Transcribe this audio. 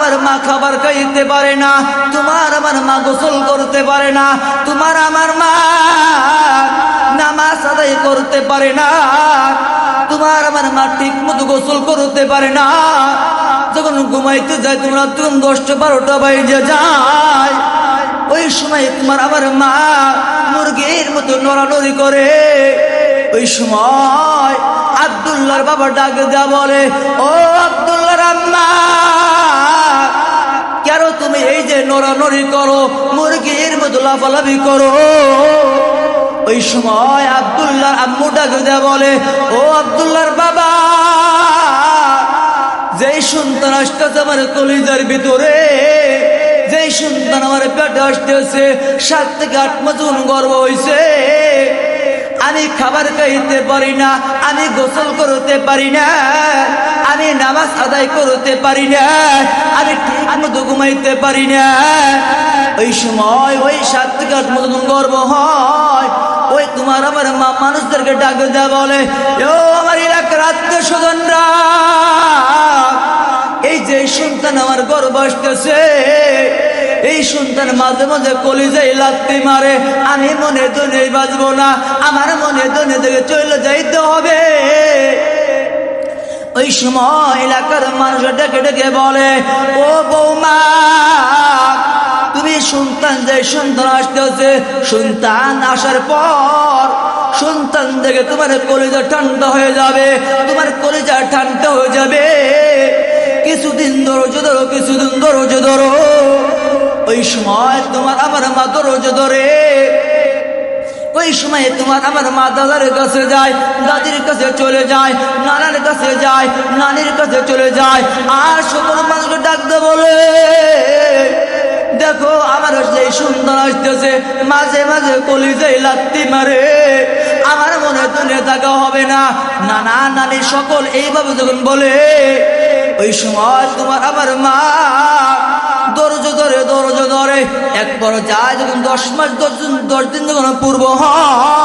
আমার মা খাবার খাইতে পারে না, তোমার আমার মা গোসল করতে পারে না, তোমার আমার মা নামাজ আদায় করতে পারে না, তোমার আমার মা ঠিক মতো গোসল করতে পারে না। যখন ঘুমাইতে যায় তোমরা তখন 10টা-12টা বাজে যায়, ওই সময় তোমার আমার মা মুরগির মতো নড়ানড়ি করে। ওই সময় আব্দুল্লাহর বাবা ডাক দেয়া বলে, ও আব্দুল্লাহর আম্মা, কেন তুমি এই যে নড়ানড়ি করো, মুরগির মতো লাফালাফি করো? ওই সময় আব্দুল্লাহর আম্মু ডাক দেয়া বলে, ও আব্দুল্লাহর বাবা, যেই সন্তান আসতেছে আমার কলিজার ভিতরে, যেই সন্তান আমার পেটে আসতেছে, 7 থেকে 8 মাস গর্ভ হয়েছে, আমি খাবার খাইতে পারি না, আমি গোসল করতে পারি না, আমি নামাজ আদায় করতে পারি না, আমি ঠিক মতো ঘুমাইতে পারি না। ওই সময় ওই 7 থেকে 8 মাস গর্ভ হয়, ওই তোমার আমার মা মানুষদেরকে ডাক দেয়া বলে, ও আমার এলাকার আত্মীয় স্বজনরা, এই যে সন্তান আমার গর্ভ আসতেছে, এই সন্তান মাঝে মাঝে কলিজায় লাথি মারে, আমি মনে দনে বাঁচবো না, আমার মনে দনে থেকে চলে যাইতে হবে। ওই সময় এলাকার মানুষ ডেকে ডেকে বলে, ও বৌমা, তুমি সন্তান, যে সন্তান আসতেছে, সন্তান আসার পর সন্তান দেখে তোমার কলিজা ঠান্ডা হয়ে যাবে, তোমার কলিজা ঠান্ডা হয়ে যাবে। কিছুদিন ধৈর্য ধরো, কিছুদিন ধৈর্য ধরো। ওই সময় তোমার আমার মা ধৈর্য ধরে। ওই সময় তোমার আমার মা দাদার কাছে যায়, দাদির কাছে চলে যায়, নানার কাছে যায়, নানির কাছে চলে যায়, আর সকল মানুষকে ডাকতে বলে, দেখো আমার সেই সন্তান আসতেছে, মাঝে মাঝে কলিজায় লাথি মারে, আমার মনে তুলে থাকা হবে না। নানা নানি সকল এইভাবে যখন বলে, ওই সময় তোমার আমার মা ধৈর্য ধরে এক পর্যায়ে যখন 10 মাস 10 দিন যখন পূর্ব হয়,